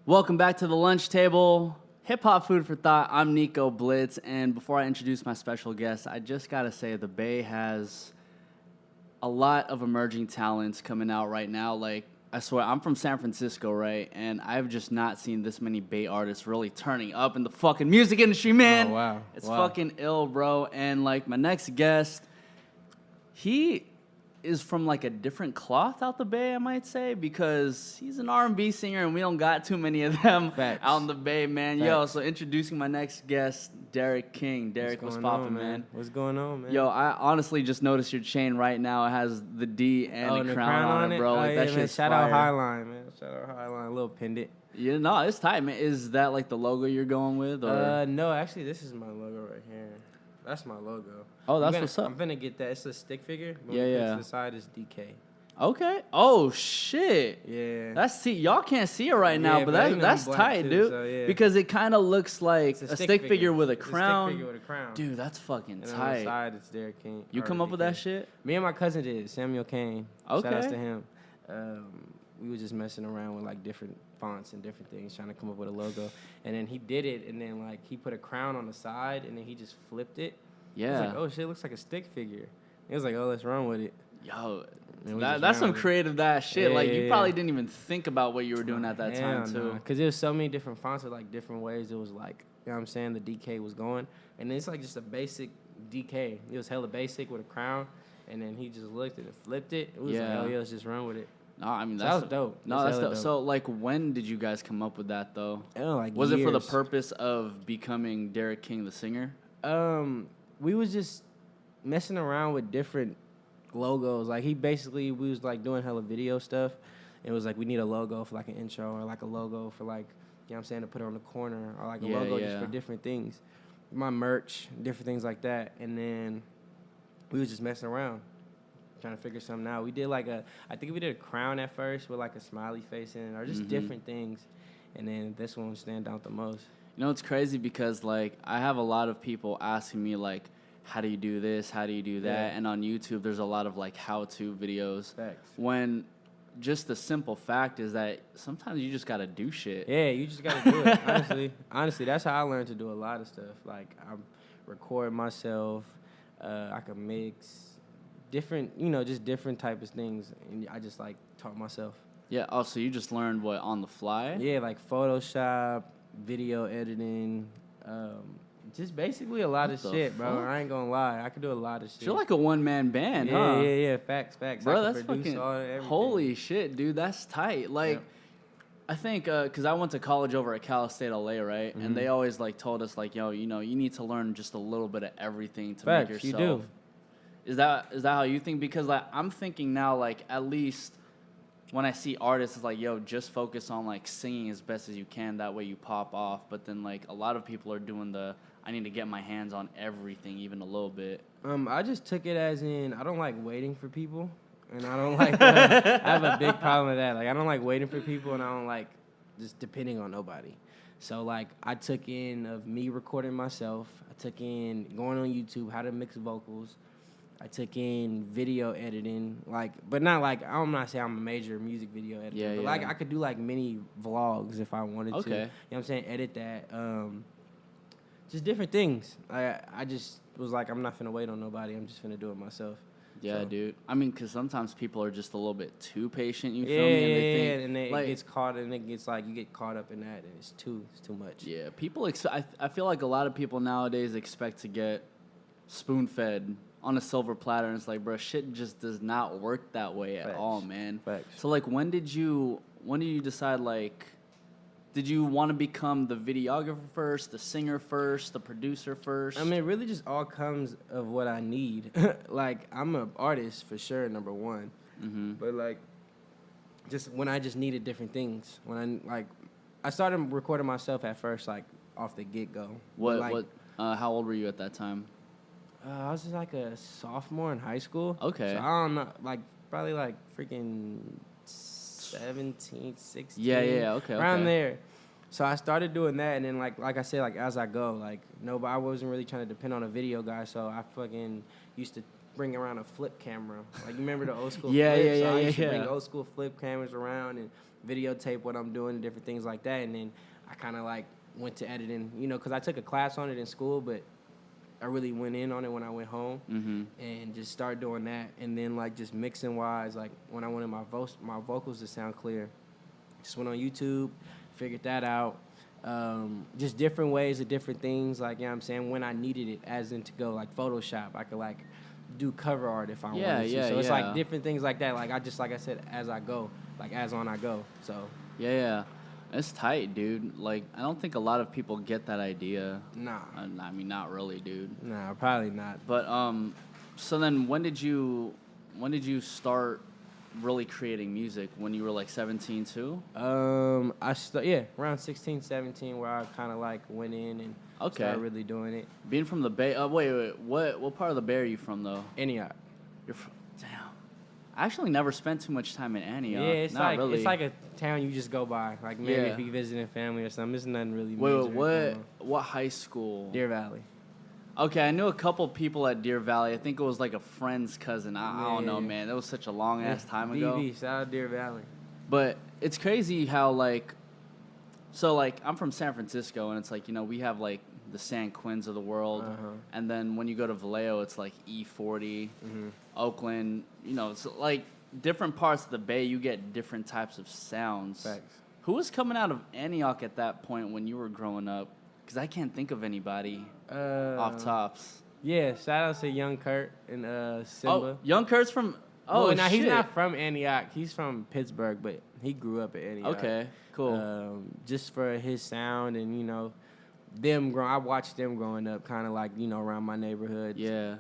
Welcome back to the lunch table. Hip hop food for thought. I'm Nico Blitz, and before I introduce my special guest, I just gotta say the Bay has a lot of emerging talents coming out right now. Like, I swear, I'm from San Francisco, right? And I've just not seen this many Bay artists really turning up in the fucking music industry, man. Oh, wow. It's fucking ill, bro. And like my next guest, he is from like a different cloth out the Bay, I might say, because he's an R&B singer and we don't got too many of them out in the Bay, man. Facts. Yo, so introducing my next guest, Derek King. Derek, what's poppin', man? What's going on, man? Yo, I honestly just noticed your chain right now. It has the D and the crown on it, bro. Like, that shit's Shout fire. out Highline, man. Shout out Highline, a little pendant. Yeah, no, it's tight, man. Is that like the logo you're going with? Or? No, actually, this is my logo right here. That's my logo. Oh, that's what's up. I'm gonna get that. It's a stick figure. Yeah. To the side is DK. Okay. Oh shit. Yeah. That's y'all can't see it right now, but that's tight, too, dude. So, yeah. Because it kind of looks like a stick figure with a It's crown. A stick figure with a crown. Dude, that's fucking and tight. on the side, it's Derek King. You come up with that shit? Me and my cousin did. Samuel Kane. Okay. Shout outs to him. We were just messing around with like different fonts and different things, trying to come up with a logo. And then he did it, and then like he put a crown on the side, and then he just flipped it. Yeah. I was like, oh shit, it looks like a stick figure. He was like, oh, let's run with it. Yo, that's some creative shit. Yeah, like, you probably yeah. didn't even think about what you were doing at that time, too. Because there was so many different fonts with like different ways. It was like, you know what I'm saying, the DK was going. And then it's like just a basic DK. It was hella basic with a crown. And then he just looked at it and flipped it. It was like, oh yeah, let's just run with it. No, I mean, that was dope. No, that's dope. So, like, when did you guys come up with that, though? Like was years. it for the purpose of becoming Derek King, the singer? We was just messing around with different logos. Like, we was like doing hella video stuff. It was like, we need a logo for like an intro, or like a logo for like, you know what I'm saying, to put it on the corner, or like a logo just for different things. My merch, different things like that. And then we was just messing around, trying to figure something out. We did like I think we did a crown at first with like a smiley face in it, or just different things. And then this one would stand out the most. You know, it's crazy because, like, I have a lot of people asking me, like, how do you do this? How do you do that? Yeah. And on YouTube, there's a lot of, like, how-to videos. Facts. When just the simple fact is that sometimes you just got to do shit. Yeah, you just got to do it, honestly. That's how I learned to do a lot of stuff. Like, I record myself. I can mix different, just different types of things. And I just, like, taught myself. Yeah. Oh, so you just learned what, on the fly? Yeah, like Photoshop, video editing, just basically a lot of shit, bro. I ain't gonna lie. I could do a lot of shit. You're like a one-man band, huh? Yeah. Facts. Bro, that's fucking, holy shit, dude. That's tight. Like, I think, because I went to college over at Cal State LA, right? Mm-hmm. And they always, like, told us, like, yo, you need to learn just a little bit of everything to make yourself. You do. Is that how you think? Because, like, I'm thinking now, like, at least when I see artists, it's like, yo, just focus on, like, singing as best as you can. That way you pop off. But then, like, a lot of people are doing I need to get my hands on everything, even a little bit. I just took it as in, I don't like waiting for people. And I don't like, I have a big problem with that. Like, I don't like waiting for people, and I don't like just depending on nobody. So, like, I took in of me recording myself. I took in going on YouTube, how to mix vocals. I took in video editing, like, but not like, I'm not saying I'm a major music video editor, but like I could do like mini vlogs if I wanted to. You know what I'm saying? Edit that. Just different things. I just was like, I'm not finna wait on nobody. I'm just finna do it myself. Yeah, dude. I mean, because sometimes people are just a little bit too patient, you feel me? And they think, and then it gets caught, and it gets like, you get caught up in that, and it's too much. Yeah, people, I feel like a lot of people nowadays expect to get spoon-fed on a silver platter, and it's like, bro, shit just does not work that way at all, man. Facts. So, like, when did you decide, like, did you want to become the videographer first, the singer first, the producer first? I mean, it really just all comes of what I need. Like, I'm an artist for sure, number one. Mm-hmm. But, like, just when I just needed different things. When I started recording myself at first, like, off the get-go. How old were you at that time? I was just like a sophomore in high school. Okay. So I don't know, like, probably like freaking 17, 16. Yeah, okay. Around there. So I started doing that, and then like I said, like as I go, like I wasn't really trying to depend on a video guy, so I fucking used to bring around a flip camera. Like, you remember the old school flips? Yeah. I used to bring old school flip cameras around and videotape what I'm doing and different things like that. And then I kind of like went to editing, you know, because I took a class on it in school, but I really went in on it when I went home and just started doing that. And then like just mixing wise, like when I wanted my vocals to sound clear, just went on YouTube, figured that out. Just different ways of different things, like, you know what I'm saying, when I needed it, as in to go, like Photoshop, I could like do cover art if I wanted to. So it's like different things like that. Like I just, like I said, as I go, like as on I go. So yeah. It's tight, dude. Like, I don't think a lot of people get that idea. Nah. I mean, not really, dude. Nah, probably not. But so then when did you start really creating music? When you were like 17 too? Around 16, 17, where I kind of like went in and started really doing it. Being from the Bay. Wait. What part of the Bay are you from though? Antioch. You're from. Damn. I actually never spent too much time in Antioch. Yeah, it's not like really. It's like a town you just go by. Like maybe if you visiting family or something. It's nothing really. Wait, what high school? Deer Valley. Okay, I knew a couple people at Deer Valley. I think it was like a friend's cousin. I don't know, man. That was such a long ass time ago. DV, shout out Deer Valley. But it's crazy how like, so like I'm from San Francisco, and it's like, you know, we have like the San Quins of the world, and then when you go to Vallejo, it's like E40, Oakland. You know, it's like different parts of the Bay. You get different types of sounds. Facts. Who was coming out of Antioch at that point when you were growing up? Because I can't think of anybody off tops. Yeah, shout out to Young Kurt and Simba. Oh, Young Kurt's from. Oh, well, now shit. he's not from Antioch. He's from Pittsburgh, but he grew up in Antioch. Okay, cool. Just for his sound and, you know, I watched them growing up, kind of like, you know, around my neighborhood. Yeah.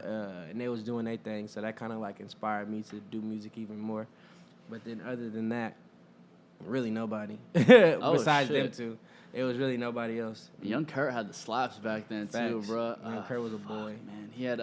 And they was doing their thing, so that kind of like inspired me to do music even more. But then other than that, really nobody besides them two. It was really nobody else. Young Kurt had the slaps back then too, bro. Young Kurt was a boy. Man, he had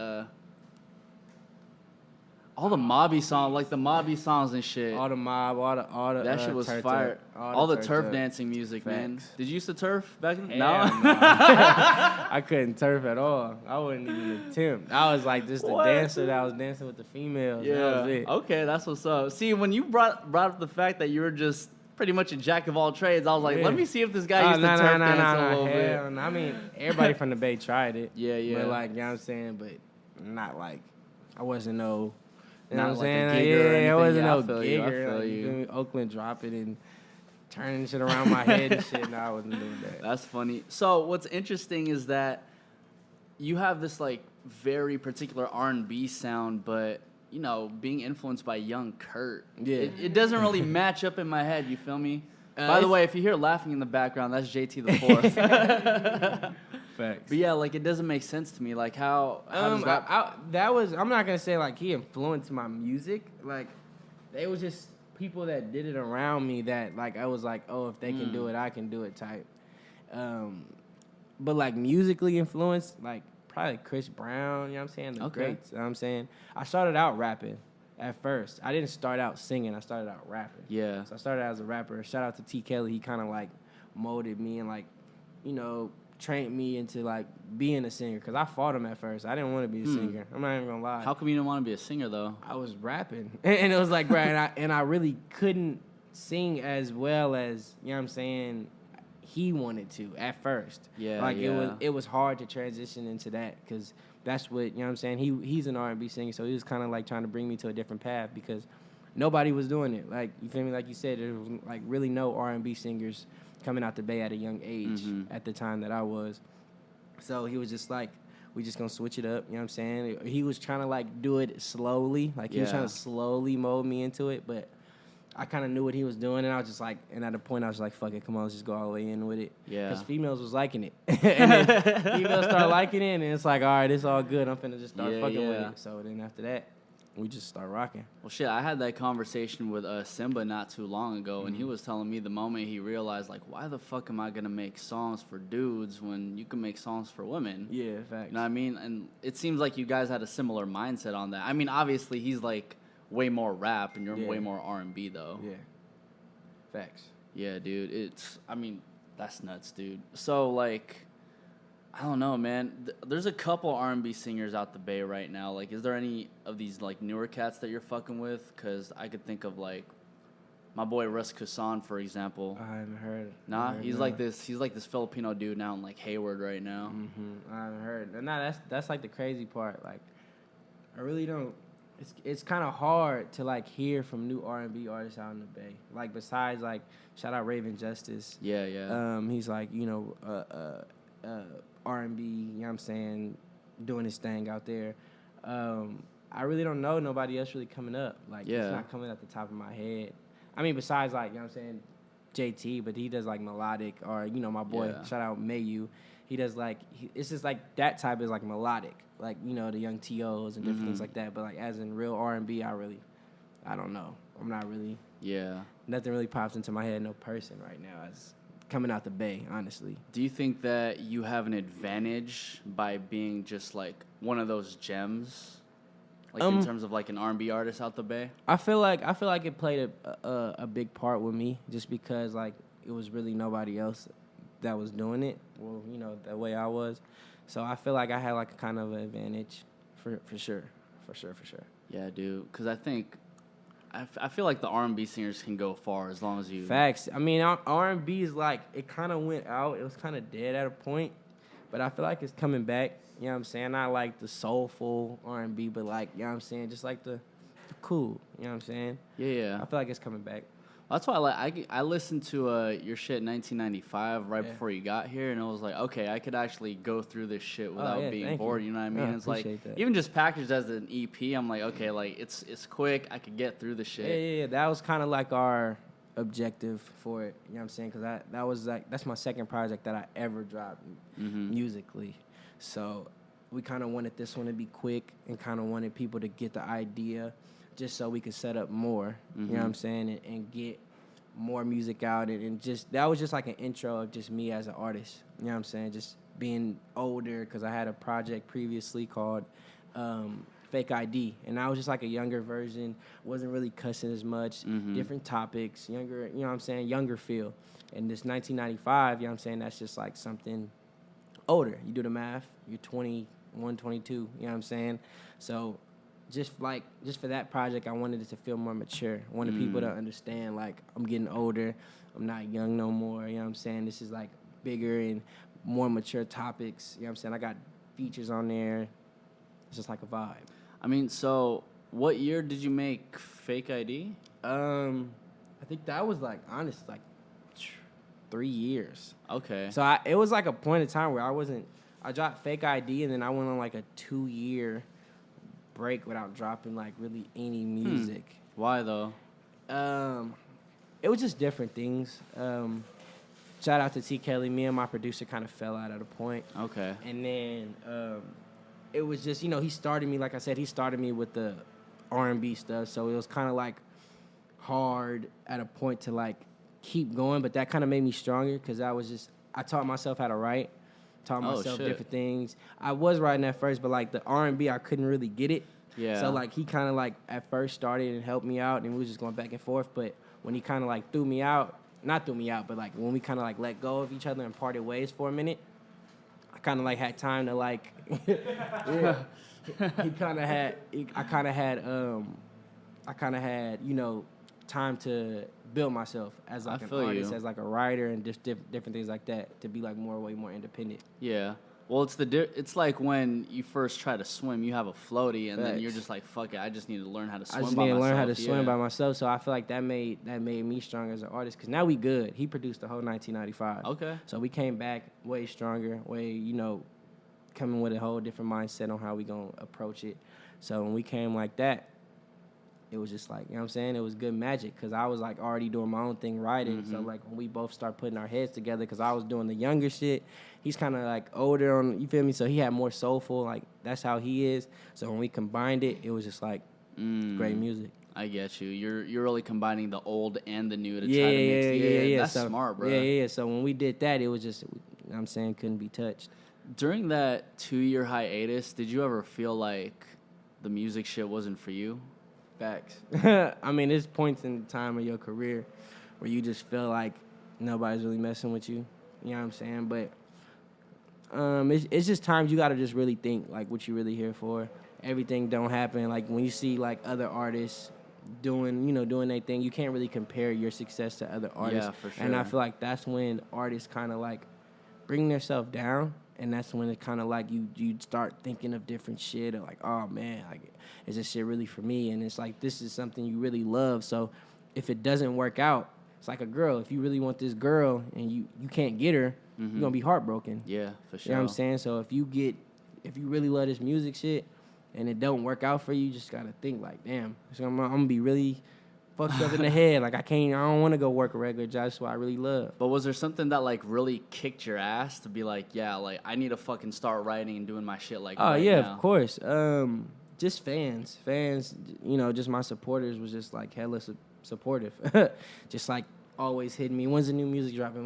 all the Mobby songs, like the Mobby songs and shit. All the mob, all the that shit was fire. All the turf dancing music, man. Did you used to turf back then? No. I couldn't turf at all. I wouldn't even attempt. I was like just a dancer that was dancing with the females. Yeah. That was it. Okay, that's what's up. See, when you brought up the fact that you were just pretty much a jack of all trades, I was like, let me see if this guy used to turf dance a little bit. I mean, everybody from the Bay tried it. Yeah. But like, you know what I'm saying? But not like, I wasn't no, you not know what I'm like saying? a gigger or anything. I wasn't no I feel gigger. you. Feel me? Oakland dropping and turning shit around my head and shit. No, I wasn't doing that. That's funny. So what's interesting is that you have this like very particular R&B sound, but you know, being influenced by Young Kurt, it doesn't really match up in my head. You feel me? By the way, if you hear laughing in the background, that's JT the Fourth. Facts. But yeah, like it doesn't make sense to me. Like how does that? I'm not gonna say like he influenced my music. Like they was just people that did it around me that like I was like, oh, if they can do it, I can do it type. But like musically influenced, like probably Chris Brown, you know what I'm saying? The greats, you know what I'm saying? I started out rapping at first. I didn't start out singing, I started out rapping. Yeah. So I started out as a rapper. Shout out to T. Kelly. He kind of like molded me and like, you know, trained me into like being a singer. Because I fought him at first. I didn't want to be a singer. I'm not even going to lie. How come you didn't want to be a singer though? I was rapping. And it was like, bro, and I really couldn't sing as well as, you know what I'm saying, he wanted to at first. Yeah, like it was hard to transition into that because that's what, you know what I'm saying, he's an R&B singer, so he was kind of like trying to bring me to a different path because nobody was doing it. Like, you feel me? Like you said, there was like really no R&B singers coming out the Bay at a young age at the time that I was. So he was just like, we just gonna switch it up, you know what I'm saying? He was trying to like do it slowly, like he was trying to slowly mold me into it, but I kind of knew what he was doing, and I was just like, and at a point I was like, fuck it, come on, let's just go all the way in with it. Yeah. Because females was liking it. And then females start liking it, and it's like, all right, it's all good. I'm finna just start fucking with it. So then after that, we just start rocking. Well, shit, I had that conversation with Simba not too long ago, and he was telling me the moment he realized, like, why the fuck am I going to make songs for dudes when you can make songs for women? Yeah, facts. You know what I mean? And it seems like you guys had a similar mindset on that. I mean, obviously, he's, like, way more rap, and you're way more R&B, though. Yeah. Facts. Yeah, dude. That's nuts, dude. So, like, I don't know, man. There's a couple R&B singers out the Bay right now. Like, is there any of these, like, newer cats that you're fucking with? Because I could think of, like, My boy Russ Kusan, for example. I haven't heard. Nah, he's like this Filipino dude now in like Hayward right now. I haven't heard. And nah, that's like the crazy part. Like, I really don't. It's kind of hard to like hear from new R&B artists out in the Bay. Like besides like shout out Raven Justice. Yeah. He's like R&B. You know what I'm saying, doing his thing out there. I really don't know nobody else really coming up. Like it's not coming at the top of my head. I mean, besides, like, you know what I'm saying, JT, but he does, like, melodic, or, you know, my boy, shout out Mayu, he does, like, it's just, like, that type is, like, melodic, like, you know, the young T.O.s and different things like that, but, like, as in real R&B, I don't know. I'm not really, nothing really pops into my head, no person right now as coming out the Bay, honestly. Do you think that you have an advantage by being just, like, one of those gems? Like in terms of like an R&B artist out the Bay? I feel like it played a big part with me just because like it was really nobody else that was doing it. Well, you know, the way I was. So I feel like I had like a kind of an advantage for sure. Yeah, dude. Because I feel like the R&B singers can go far as long as you... Facts. I mean, R&B is like, it kind of went out. It was kind of dead at a point. But I feel like it's coming back. You know what I'm saying? Not like the soulful R&B, but like, you know what I'm saying? Just like the cool. You know what I'm saying? Yeah. I feel like it's coming back. That's why I listened to your shit in 1995 right before you got here, and it was like, okay, I could actually go through this shit without being bored. You know what I mean? It's like that. Even just packaged as an EP, I'm like, okay, like it's quick. I could get through the shit. Yeah. That was kind of like our objective for it. You know what I'm saying? Because that was like that's my second project that I ever dropped musically. So we kind of wanted this one to be quick and kind of wanted people to get the idea just so we could set up more, you know what I'm saying, and get more music out. And just that was just like an intro of just me as an artist, you know what I'm saying, just being older because I had a project previously called Fake ID, and I was just like a younger version, wasn't really cussing as much, different topics, younger, you know what I'm saying, younger feel. And this 1995, you know what I'm saying, that's just like something older. You do the math, you're 21, 22, you know what I'm saying? So just for that project, I wanted it to feel more mature. I wanted people to understand, like, I'm getting older, I'm not young no more, you know what I'm saying? This is like bigger and more mature topics, you know what I'm saying? I got features on there. It's just like a vibe. I mean, so what year did you make Fake ID? I think that was like, honestly, like 3 years. Okay. So it was like a point in time where I dropped Fake ID and then I went on like a 2-year break without dropping like really any music. Why though? It was just different things. Shout out to T. Kelly. Me and my producer kind of fell out at a point. Okay. And then it was just, you know, he started me, like I said, with the R&B stuff. So it was kind of like hard at a point to like keep going, but that kind of made me stronger because I taught myself how to write, taught myself different things. I was writing at first, but like the R&B, I couldn't really get it. Yeah. So like he kind of like at first started and helped me out, and we was just going back and forth. But when he kind of like not threw me out, but like when we kind of like let go of each other and parted ways for a minute, I kind of like had time to like, I kind of had, you know, time to build myself as like an artist, as like a writer, and just different things like that, to be like way more independent. Yeah. Well, it's like when you first try to swim, you have a floaty, and then you're just like, fuck it, I just need to learn how to swim by myself. I just need to learn how to swim by myself. So I feel like that made me stronger as an artist, because now we good. He produced the whole 1995. Okay. So we came back way stronger, you know, coming with a whole different mindset on how we gonna approach it. So when we came like that, it was just like, you know what I'm saying? It was good magic, because I was like already doing my own thing writing. So like when we both start putting our heads together, because I was doing the younger shit, he's kind of like older on, you feel me? So he had more soulful, like that's how he is. So when we combined it, it was just like great music. I get you. You're really combining the old and the new to try to mix. Yeah. That's smart, bro. Yeah. So when we did that, it was just, you know what I'm saying, couldn't be touched. During that 2-year hiatus, did you ever feel like the music shit wasn't for you? Facts. I mean, there's points in time of your career where you just feel like nobody's really messing with you. You know what I'm saying? But it's just times you got to just really think, like, what you really here for. Everything don't happen. Like, when you see, like, other artists doing their thing. You can't really compare your success to other artists. Yeah, for sure. And I feel like that's when artists kind of like bring themselves down, and that's when it kind of like you start thinking of different shit, or like, oh man, like, is this shit really for me? And it's like, this is something you really love. So if it doesn't work out, it's like a girl. If you really want this girl and you can't get her, you're gonna be heartbroken. Yeah, for sure. You know what I'm saying? So if you really love this music shit and it don't work out for you, you just gotta think like, damn, I'm gonna be really fucked up in the head. Like, I don't want to go work a regular job. That's what I really love. But was there something that like really kicked your ass to be like, yeah, like I need to fucking start writing and doing my shit like Oh right yeah, now? of course. Just fans, just my supporters was just like hella supportive. Just like always hitting me, when's the new music dropping?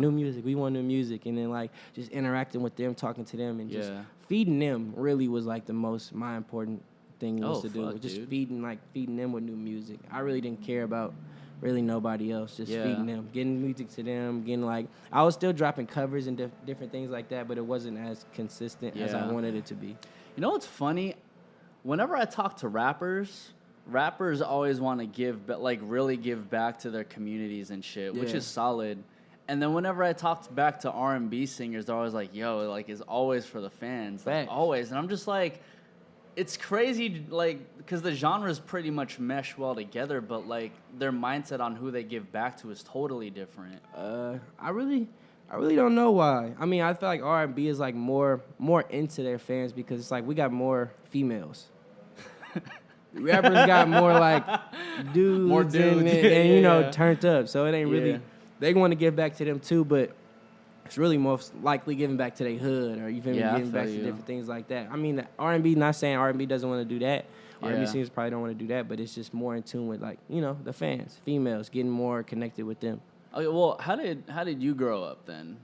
New music, we want new music. And then like just interacting with them, talking to them, and just feeding them really was like the most my important thing was to do. Just feeding them with new music. I really didn't care about really nobody else. Just feeding them, getting music to them, getting like, I was still dropping covers and different things like that, but it wasn't as consistent as I wanted it to be. You know what's funny? Whenever I talk to rappers always want to give, but like really give back to their communities and shit, which is solid. And then whenever I talked back to R&B singers, they're always like, yo, like it's always for the fans, like, always. And I'm just like, it's crazy, like, because the genres pretty much mesh well together, but like their mindset on who they give back to is totally different. I really don't know why. I mean, I feel like R&B is like more into their fans because it's like we got more females. Rappers got more like dudes, more dudes, and turned up. So it ain't really. They want to give back to them too, but it's really most likely giving back to their hood, or you feel me, giving back to different things like that. I mean, R&B. Not saying R&B doesn't want to do that. R&B singers probably don't want to do that, but it's just more in tune with like the fans, females, getting more connected with them. Okay, well, how did you grow up then?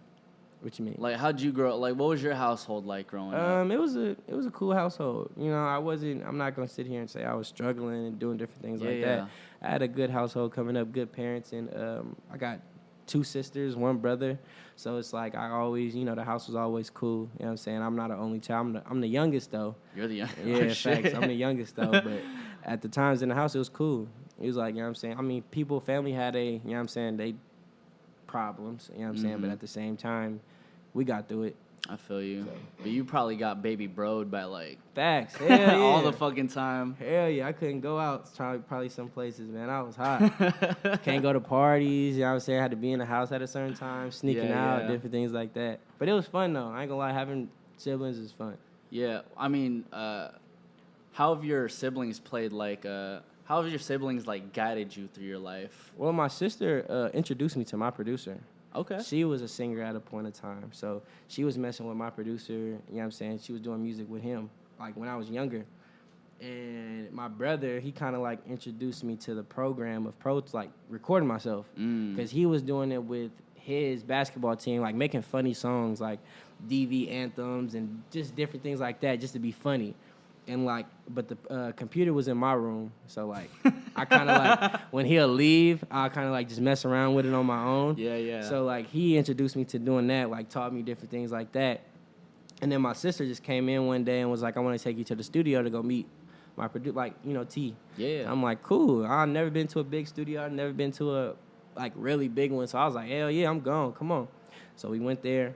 What you mean? Like, how'd you grow up? Like, what was your household like growing up? It was a cool household. I'm not gonna sit here and say I was struggling and doing different things like that. I had a good household coming up, good parents, and I got 2 sisters, 1 brother. So it's like I always, the house was always cool. You know what I'm saying? I'm not an only child. I'm the youngest though. You're the youngest. Yeah, facts. I'm the youngest though. But at the times in the house, it was cool. It was like, you know what I'm saying? I mean, family had they problems, you know what I'm saying? But at the same time, we got through it. I feel you. So, but you probably got baby broed by like facts. Hell yeah. all the fucking time. Hell yeah, I couldn't go out probably some places, man. I was hot. Can't go to parties, you know what I'm saying? I had to be in the house at a certain time, sneaking out, different things like that. But it was fun though. I ain't gonna lie, having siblings is fun. Yeah, I mean, how have your siblings played like how have your siblings like guided you through your life? Well, my sister introduced me to my producer. Okay. She was a singer at a point in time. So she was messing with my producer, you know what I'm saying? She was doing music with him, like when I was younger. And my brother, he kind of like introduced me to the program of like recording myself. Because he was doing it with his basketball team, like making funny songs, like DV anthems and just different things like that, just to be funny. And like, but the computer was in my room, so like, I kind of like when he'll leave, I kind of like just mess around with it on my own. Yeah. So like, he introduced me to doing that, like taught me different things like that. And then my sister just came in one day and was like, "I want to take you to the studio to go meet my producer, like T." Yeah. I'm like, cool. I've never been to a big studio. I've never been to a like really big one. So I was like, hell yeah, I'm gone. Come on. So we went there.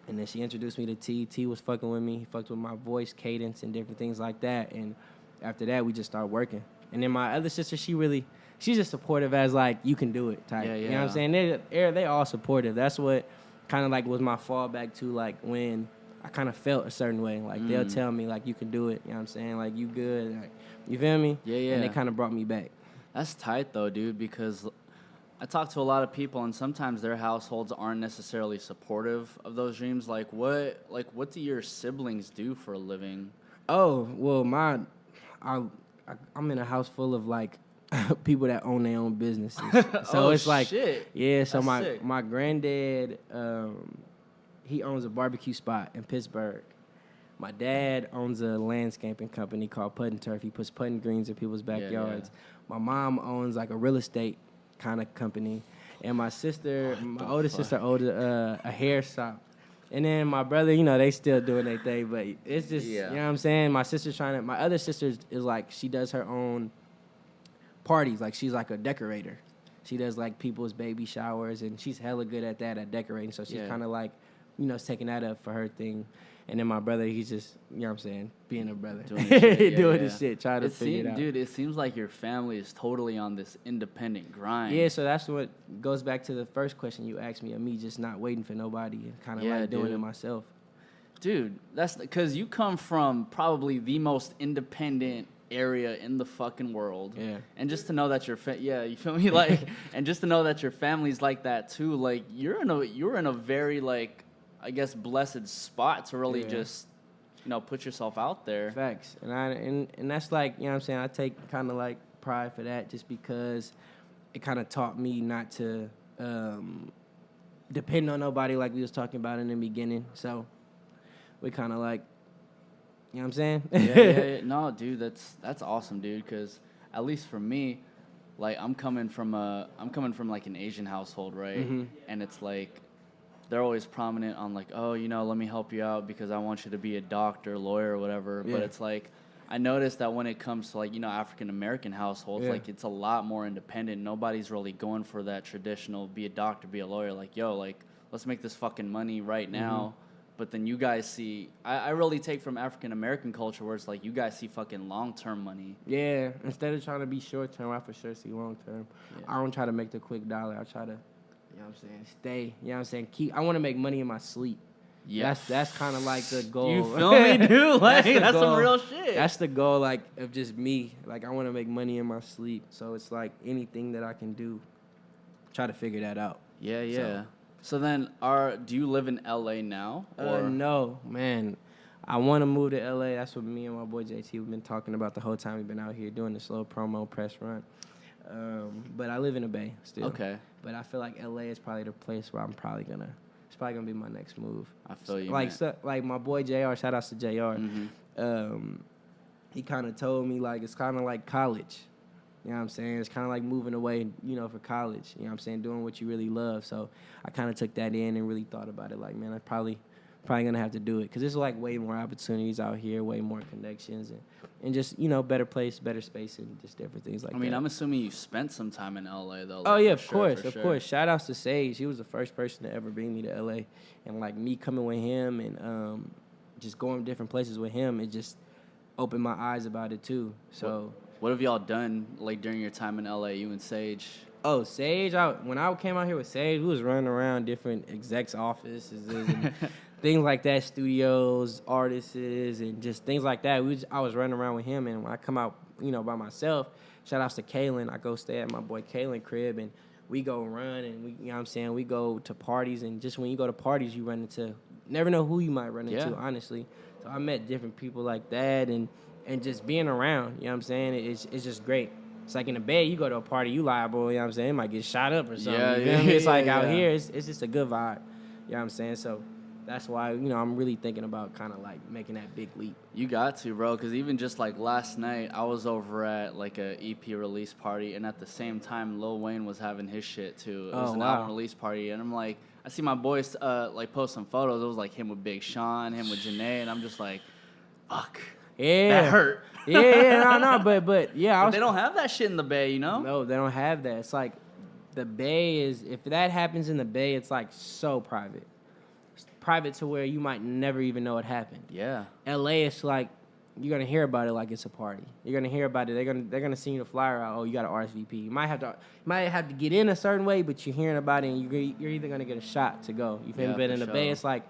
And then she introduced me to T. T was fucking with me. He fucked with my voice, cadence, and different things like that. And after that, we just started working. And then my other sister, she's just supportive as, like, you can do it type. Yeah. You know what I'm saying? They all supportive. That's what kind of, like, was my fallback to, like, when I kind of felt a certain way. Like, they'll tell me, like, you can do it. You know what I'm saying? Like, you good. Like, you feel me? Yeah. And they kind of brought me back. That's tight, though, dude, because I talk to a lot of people, and sometimes their households aren't necessarily supportive of those dreams. Like, what do your siblings do for a living? Oh, well, I'm in a house full of like people that own their own businesses. So it's like, shit. Yeah. So That's my granddad, he owns a barbecue spot in Pittsburgh. My dad owns a landscaping company called Putt and Turf. He puts putting greens in people's backyards. Yeah. My mom owns like a real estate kind of company, and my older sister owns a hair shop, and then my brother, they still doing their thing, but it's just, you know what I'm saying? My other sister is like, she does her own parties. Like, she's like a decorator. She does like people's baby showers, and she's hella good at that, at decorating. So she's kind of like, you know, taking that up for her thing. And then my brother, he's just, you know what I'm saying, being a brother. Doing his shit. Doing his shit, trying to figure it out. Dude, it seems like your family is totally on this independent grind. Yeah, so that's what goes back to the first question you asked me, of me just not waiting for nobody and kind of like doing it myself. Dude, that's because you come from probably the most independent area in the fucking world. Yeah. And just to know that you feel me? Like, and just to know that your family's like that too, like, you're in a very, like, I guess, blessed spot to really just, you know, put yourself out there. Facts. And that's like, you know what I'm saying, I take kind of like pride for that, just because it kind of taught me not to depend on nobody, like we was talking about in the beginning. So we kind of like, you know what I'm saying? Yeah. No, dude, that's awesome, dude, because at least for me, like, I'm coming from like an Asian household, right? Mm-hmm. And it's like, they're always prominent on, like, oh, you know, let me help you out because I want you to be a doctor, lawyer, or whatever. Yeah. But it's like, I noticed that when it comes to, like, you know, African-American households, like, it's a lot more independent. Nobody's really going for that traditional, be a doctor, be a lawyer. Like, yo, like, let's make this fucking money right now. Mm-hmm. But then you guys see, I really take from African-American culture where it's like, you guys see fucking long-term money. Yeah, instead of trying to be short-term, I for sure see long-term. Yeah. I don't try to make the quick dollar. I try to, you know what I'm saying, stay, you know what I'm saying, I want to make money in my sleep. Yeah. That's kind of like the goal. You feel me, dude? Like, that's some real shit. That's the goal, like, of just me. Like, I want to make money in my sleep. So it's like anything that I can do, try to figure that out. Yeah. So then, do you live in LA now? Or? No, man. I want to move to LA. That's what me and my boy JT have been talking about the whole time we've been out here doing this little promo press run. But I live in the Bay still. Okay. But I feel like LA is probably the place where it's probably gonna be my next move. I feel you, like, so, like my boy JR, shout outs to JR. Mm-hmm. He kind of told me, like, it's kind of like college. You know what I'm saying? It's kind of like moving away, you know, for college. You know what I'm saying? Doing what you really love. So I kind of took that in and really thought about it. Like, man, I'm probably going to have to do it. Because there's, like, way more opportunities out here, way more connections, and just, you know, better place, better space, and just different things like that. I mean, I'm assuming you spent some time in L.A., though. Like, oh, yeah, of course. Shout outs to Sage. He was the first person to ever bring me to L.A. And, like, me coming with him and just going different places with him, it just opened my eyes about it, too. So... What have y'all done, like, during your time in LA, you and Sage? Oh, Sage, when I came out here with Sage, we was running around different execs' offices and things like that, studios, artists, and just things like that. I was running around with him, and when I come out, you know, by myself, shout outs to Kalen, I go stay at my boy Kalen crib, and we go run, and we, you know what I'm saying, we go to parties, and just when you go to parties, you run into, never know who you might run into, honestly. So I met different people like that, and just being around, you know what I'm saying, it's just great. It's like in the Bay, you go to a party, you liable, you know what I'm saying, it might get shot up or something. It's like out here, it's just a good vibe, you know what I'm saying? So that's why, you know, I'm really thinking about kind of like making that big leap. You got to, bro, because even just like last night, I was over at like a EP release party, and at the same time, Lil Wayne was having his shit too. It was an album release party, and I'm like, I see my boys like post some photos. It was like him with Big Sean, him with Janae, and I'm just like, fuck. Yeah. That hurt. But yeah. But they don't have that shit in the Bay, you know? No, they don't have that. It's like the Bay is, if that happens in the Bay, it's like so private. It's private to where you might never even know it happened. Yeah. LA, it's like, you're going to hear about it like it's a party. You're going to hear about it. They're gonna send you the flyer out. Oh, you got an RSVP. You might have to get in a certain way, but you're hearing about it, and you're either going to get a shot to go. You feel me? But in the Bay, it's like,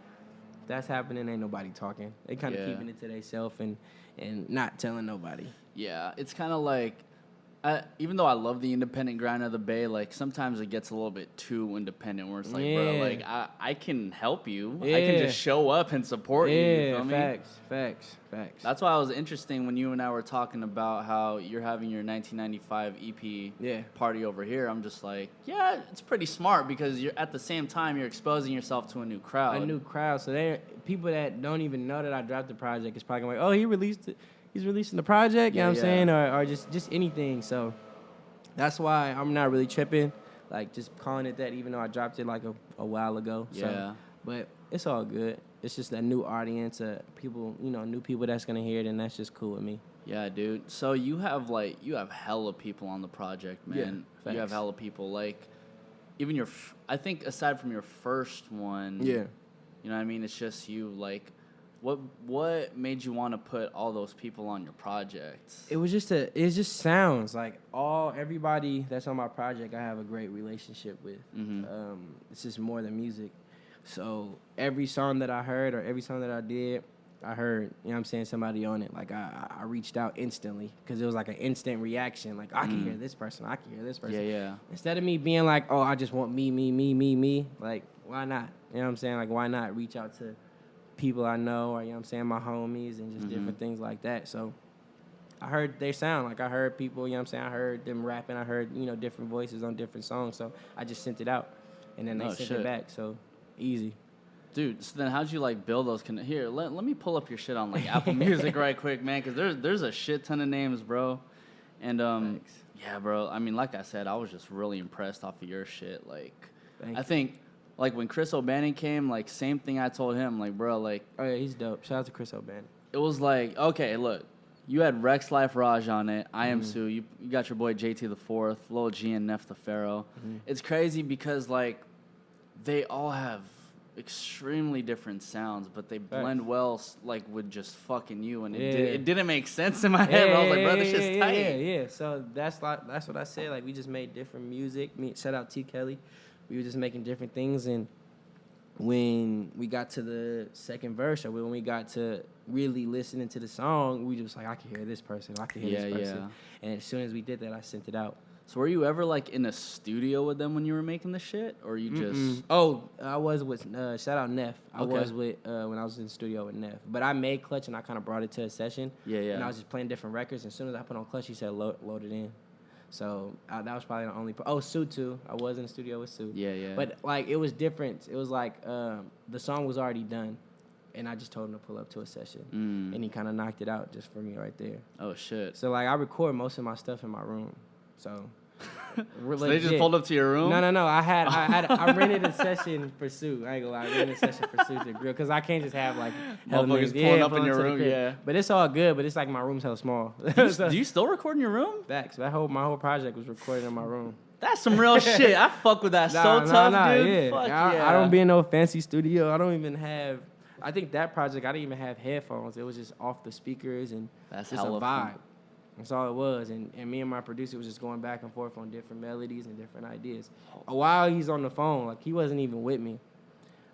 that's happening, ain't nobody talking. They kind of keeping it to themselves and not telling nobody. Yeah, it's kind of like, even though I love the independent grind of the Bay, like, sometimes it gets a little bit too independent where it's like, bro, like, I can help you. I can just show up and support you. You feel me? Facts. That's why it was interesting when you and I were talking about how you're having your 1995 EP party over here. I'm just like, yeah, it's pretty smart because you're at the same time you're exposing yourself to a new crowd. So people that don't even know that I dropped the project is probably like, oh, he released it. He's releasing the project, you know what I'm saying? Or just anything. So that's why I'm not really tripping, like just calling it that, even though I dropped it like a while ago. Yeah. So, but it's all good. It's just a new audience, people, you know, new people that's going to hear it, and that's just cool with me. Yeah, dude. So you have hella people on the project, man. Yeah, you have facts. hella people. Like, even I think aside from your first one, Yeah. you know what I mean? It's just you. Like, what made you want to put all those people on your project? It's just sounds like everybody that's on my project I have a great relationship with. It's just more than music. So every song that I heard or every song that I did, I heard, you know what I'm saying, somebody on it. Like, I reached out instantly because it was like an instant reaction. Like, I can hear this person. I can hear this person. Yeah. Instead of me being like, oh, I just want me, like, why not? You know what I'm saying? Like, why not reach out to people I know or, you know what I'm saying, my homies and just different things like that. So I heard their sound. Like, I heard people, you know what I'm saying, I heard them rapping. I heard, you know, different voices on different songs. So I just sent it out. And then they sent it back. So easy. Dude, so then how'd you, like, build those Here, let me pull up your shit on, like, Apple Music right quick, man, because there's a shit ton of names, bro. And, Thanks. yeah, bro, I mean, like I said, I was just really impressed off of your shit. Like, Thank I you. think, like, when Chris O'Bannon came, like, same thing I told him. Like, bro, like... Oh, yeah, he's dope. Shout out to Chris O'Bannon. It was like, okay, look, you had Rexx Life Raj on it, iAmSu, you got your boy JT the Fourth, Lul G and Nef the Pharaoh. It's crazy because, like, they all have extremely different sounds, but they blend well, like, with just fucking you, and it didn't make sense in my head. But I was like, bro, this shit's tight. Yeah. So that's what I said. Like, we just made different music. Shout out T. Kelly. We were just making different things, and when we got to the second verse, or when we got to really listening to the song, we just like, I can hear this person. I can hear this person. And as soon as we did that, I sent it out. So were you ever, like, in a studio with them when you were making the shit? Or you just... Oh, I was with, shout out Nef. I Okay. was with, when I was in the studio with Nef. But I made Clutch, and I kind of brought it to a session. Yeah. And I was just playing different records. And as soon as I put on Clutch, he said, load it in. So that was probably the only... Sue, too. I was in the studio with Sue. Yeah. But, like, it was different. It was like the song was already done. And I just told him to pull up to a session. And he kind of knocked it out just for me right there. Oh, shit. So, like, I record most of my stuff in my room. So they just pulled up to your room? No. I rented a session for Sue. I ain't gonna lie. I rented a session for Sue to grill because I can't just have like motherfuckers pulling up in your room. Yeah. But it's all good. But it's like my room's hella small. Do you still record in your room? Facts. My whole project was recorded in my room. That's some real shit. I fuck with that tough, dude. Yeah. Fuck I don't be in no fancy studio. I don't even have. I think that project I didn't even have headphones. It was just off the speakers and that's just a hella vibe. fun. That's all it was. And me and my producer was just going back and forth on different melodies and different ideas. While he's on the phone, like, he wasn't even with me.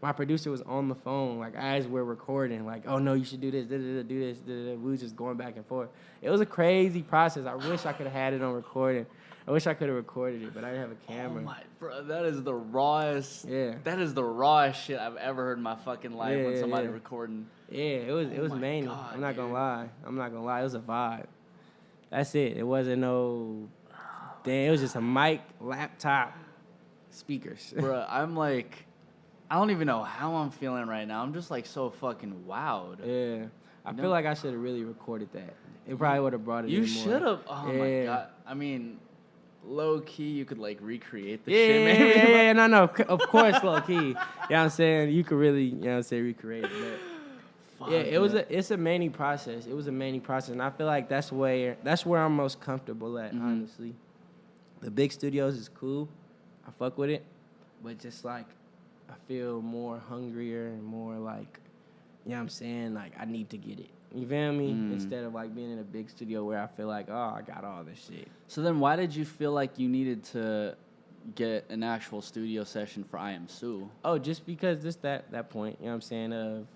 My producer was on the phone, like, as we're recording, like, oh, no, you should do this, do this. We was just going back and forth. It was a crazy process. I wish I could have had it on recording. I wish I could have recorded it, but I didn't have a camera. Oh, my, bro, that is the rawest. Yeah. That is the rawest shit I've ever heard in my fucking life when somebody recording. Yeah, it was mania. I'm not going to lie. It was a vibe. That's it. It wasn't no... Damn, it was just a mic, laptop, speakers. Bro, I'm like... I don't even know how I'm feeling right now. I'm just, like, so fucking wowed. Yeah. I feel like I should have really recorded that. It probably would have brought it in more. You should have. Oh, my God. I mean... Low-key, you could, like, recreate the shit, maybe. Yeah, no. Of course, low-key. You know what I'm saying? You could really, you know what I'm saying, recreate it. But it's a many process. It was a many process. And I feel like that's where I'm most comfortable at, honestly. The big studios is cool. I fuck with it. But just, like, I feel more hungrier and more, like, you know what I'm saying? Like, I need to get it. You feel me? Instead of, like, being in a big studio where I feel like, oh, I got all this shit. So then why did you feel like you needed to get an actual studio session for iAmSu? Oh, just because that point, you know what I'm saying, of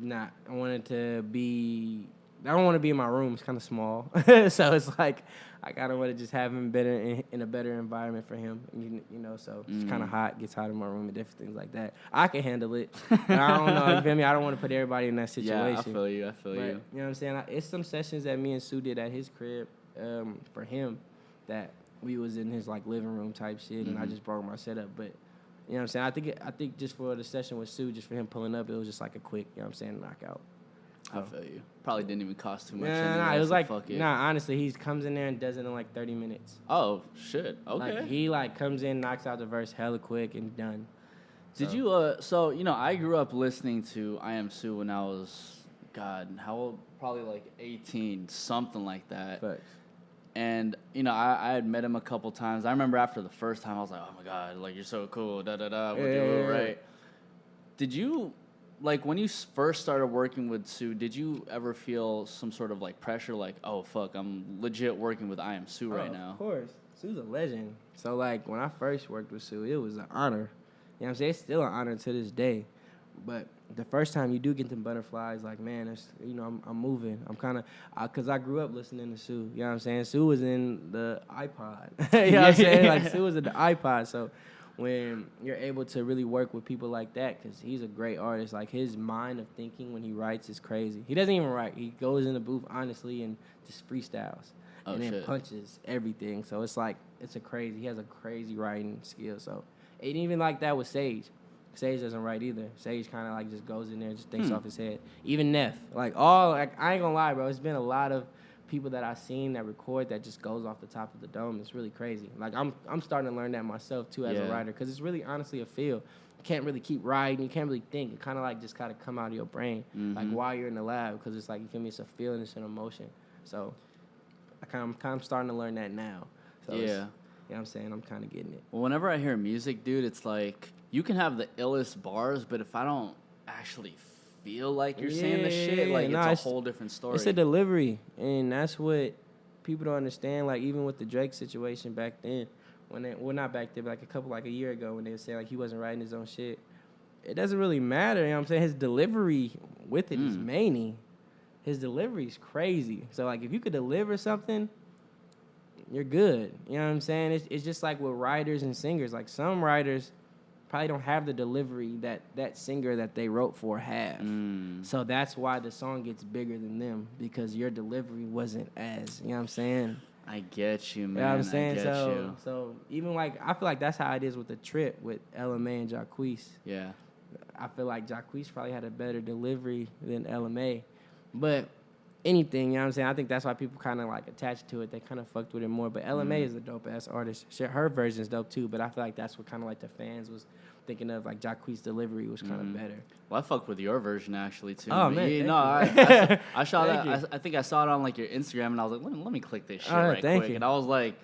I don't want to be in my room. It's kind of small. So it's like, I kind of want to just have him better in a better environment for him. You know, so it's kind of hot, gets hot in my room and different things like that. I can handle it. But I don't know, you feel me? I don't want to put everybody in that situation. Yeah, I feel you. You know what I'm saying? It's some sessions that me and Sue did at his crib for him that we was in his, like, living room type shit, and I just brought my setup. But, you know what I'm saying? I think just for the session with Sue, just for him pulling up, it was just like a quick, you know what I'm saying, knockout. I feel you. Probably didn't even cost too much. Nah, it was like, honestly, he comes in there and does it in like 30 minutes. Oh, shit. Okay. Like, he, like, comes in, knocks out the verse hella quick and done. Did you, so, you know, I grew up listening to iAmSu when I was God, how old? Probably like 18, something like that. Facts. And, you know, I had met him a couple times. I remember after the first time, I was like, oh, my God, like, you're so cool, da-da-da, we'll do it, right? Did you, like, when you first started working with Sue, did you ever feel some sort of, like, pressure, like, oh, fuck, I'm legit working with iAmSu right now? Of course. Sue's a legend. So, like, when I first worked with Sue, it was an honor. You know what I'm saying? It's still an honor to this day. But the first time you do get them butterflies, like, man, it's, you know, I'm moving. I'm kind of, because I grew up listening to Sue. You know what I'm saying? Sue was in the iPod. You know what I'm saying? Like, Sue was in the iPod. So when you're able to really work with people like that, because he's a great artist, like, his mind of thinking when he writes is crazy. He doesn't even write. He goes in the booth, honestly, and just freestyles. Oh, and then shit. punches everything. So it's like, he has a crazy writing skill. So, and even like that with Sage. Sage doesn't write either. Sage kind of like just goes in there and just thinks off his head. Even Nef, like I ain't gonna lie, bro. It's been a lot of people that I've seen that record that just goes off the top of the dome. It's really crazy. Like I'm starting to learn that myself too as a writer, because it's really honestly a feel. You can't really keep writing. You can't really think. It kind of like just kind of come out of your brain, like while you're in the lab, because it's like, you feel me? It's a feeling, it's an emotion. So I'm kind of starting to learn that now. So you know what I'm saying? I'm kind of getting it. Well, whenever I hear music, dude, it's like, you can have the illest bars, but if I don't actually feel like you're saying the shit, like, it's a whole different story. It's a delivery, and that's what people don't understand. Like, even with the Drake situation back then, not back then, but like a year ago, when they were saying like he wasn't writing his own shit, it doesn't really matter. You know what I'm saying? His delivery with it is many. His delivery is crazy. So like, if you could deliver something, you're good. You know what I'm saying? It's just like with writers and singers. Like, some writers probably don't have the delivery that singer that they wrote for have. So that's why the song gets bigger than them, because your delivery wasn't as, you know what I'm saying? I get you, man. You know what I'm saying? I get you. So even like, I feel like that's how it is with the Trip with LMA and Jacquees. Yeah. I feel like Jacquees probably had a better delivery than LMA. But anything, you know what I'm saying? I think that's why people kind of like attached to it. They kind of fucked with it more. But LMA is a dope-ass artist. Her version's dope too, but I feel like that's what kind of like the fans was thinking of. Like, Jacquees' delivery was kind of better. Well, I fucked with your version actually too. Oh, man, yeah, I saw that. I think I saw it on like your Instagram, and I was like, let me click this shit right quick. You. And I was like,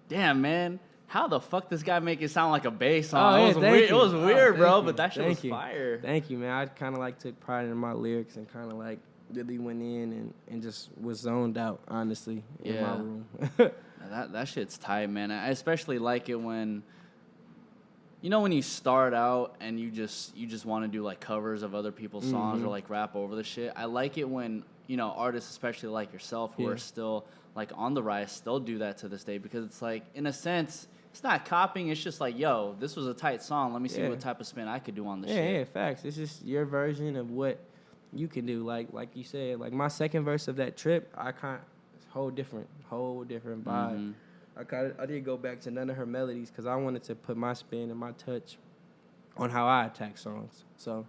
damn, man, how the fuck this guy make it sound like a bass song? Oh, it was weird. It was weird, bro. But that shit was you. fire. Thank you, man. I kind of like took pride in my lyrics and kind of like really went in and just was zoned out, honestly, in my room. That shit's tight, man. I especially like it when, you know, when you start out and you just want to do like covers of other people's songs or like rap over the shit. I like it when, you know, artists, especially like yourself, who are still like on the rise, still do that to this day, because it's like, in a sense, it's not copying. It's just like, yo, this was a tight song. Let me see what type of spin I could do on this shit. Yeah, facts. It's just your version of what you can do. Like you said, like my second verse of that Trip, whole different vibe. I didn't go back to none of her melodies, because I wanted to put my spin and my touch on how I attack songs. So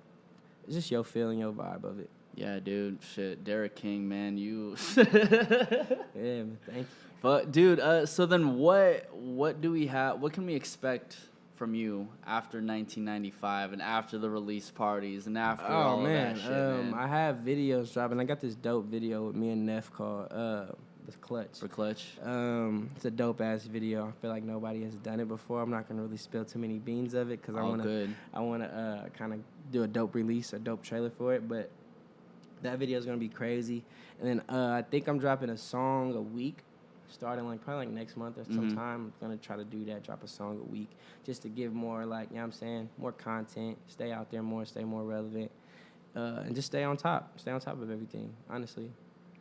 it's just your feeling, your vibe of it. Yeah, dude. Shit, Derek King, man, you. Yeah, man. Thank you. But dude, so then what do we have? What can we expect from you after 1995 and after the release parties and after all of that shit, man? I have videos dropping. I got this dope video with me and Nef called The Clutch. For Clutch? It's a dope-ass video. I feel like nobody has done it before. I'm not going to really spill too many beans of it, because I want to kind of do a dope release, a dope trailer for it. But that video is going to be crazy. And then I think I'm dropping a song a week, starting probably next month or sometime. I'm going to try to do that, drop a song a week, just to give more, you know what I'm saying, more content, stay out there more, stay more relevant, and just stay on top of everything, honestly.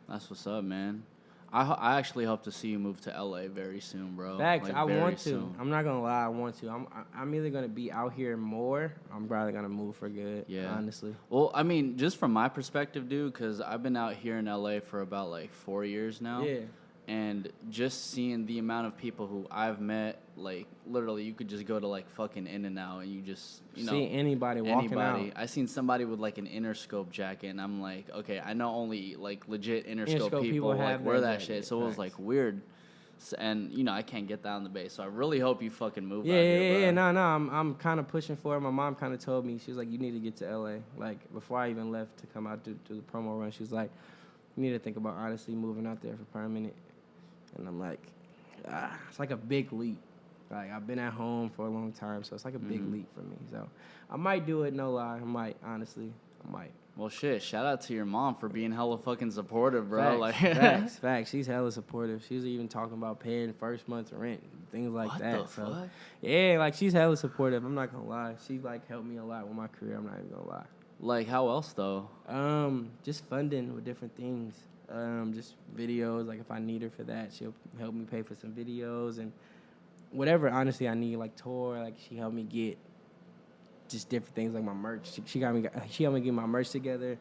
That's what's up, man. I actually hope to see you move to LA very soon, bro. Facts, I want to. Soon. I'm not gonna lie, I want to. I'm either gonna be out here more. I'm probably gonna move for good. Yeah, honestly. Well, I mean, just from my perspective, dude, because I've been out here in LA for about 4 years now. Yeah. And just seeing the amount of people who I've met, literally, you could just go to fucking In-N-Out and you just, see anybody walking out. I seen somebody with an Interscope jacket, and I'm like, okay, I know only legit Interscope people have wear that shit. So it was weird. And you know I can't get that on the Bay, so I really hope you fucking move. Yeah, out here, yeah, bro. no. I'm kind of pushing for it. My mom kind of told me, she was like, you need to get to LA. Like before I even left to come out to do the promo run, she was like, you need to think about honestly moving out there for permanent. And I'm like, it's like a big leap. Like I've been at home for a long time, so it's like a big leap for me. So I might do it, no lie. I might, honestly. Well, shit, shout out to your mom for being hella fucking supportive, bro. Facts. She's hella supportive. She's even talking about paying first month's rent, things like What that. the So, fuck? yeah, like she's hella supportive. I'm not gonna lie. She like helped me a lot with my career. I'm not even gonna lie. Like, how else, though? Just funding with different things. Just videos. Like if I need her for that, she'll help me pay for some videos and whatever. Honestly, I need like tour. Like she helped me get just different things like my merch. She helped me get my merch together.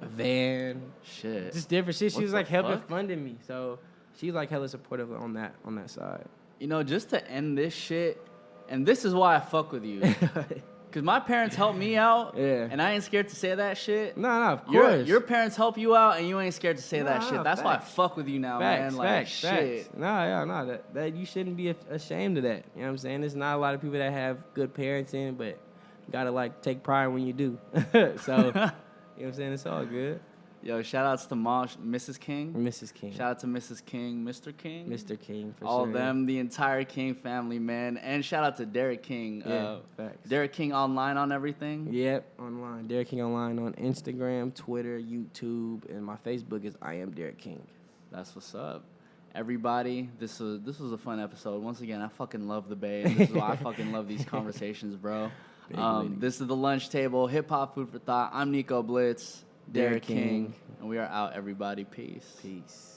A van. Shit. Just different shit. She What was the like helping fuck? funding me. So she's like hella supportive on that side. You know, just to end this shit, and this is why I fuck with you. Because my parents helped me out, Yeah. and I ain't scared to say that shit. No, of course. Your parents help you out, and you ain't scared to say that Nah, shit. That's why I facts. fuck with you now, man. Like, shit. No, that you shouldn't be ashamed of that. You know what I'm saying? There's not a lot of people that have good parenting, but you gotta like take pride when you do. So, you know what I'm saying? It's all good. Yo, shout outs to Mrs. King. Mrs. King. Shout out to Mrs. King, Mr. King. Mr. King, for All sure. of them, the entire King family, man. And shout out to Derek King. Yeah, facts. Derek King online on everything. Yep, online. Derek King online on Instagram, Twitter, YouTube, and my Facebook is I Am Derek King. That's what's up. Everybody, this was a fun episode. Once again, I fucking love the Bay. And this is why I fucking love these conversations, bro. This is the Lunch Table, Hip Hop Food for Thought. I'm Nico Blitz, Derek King, and we are out, everybody. Peace. Peace.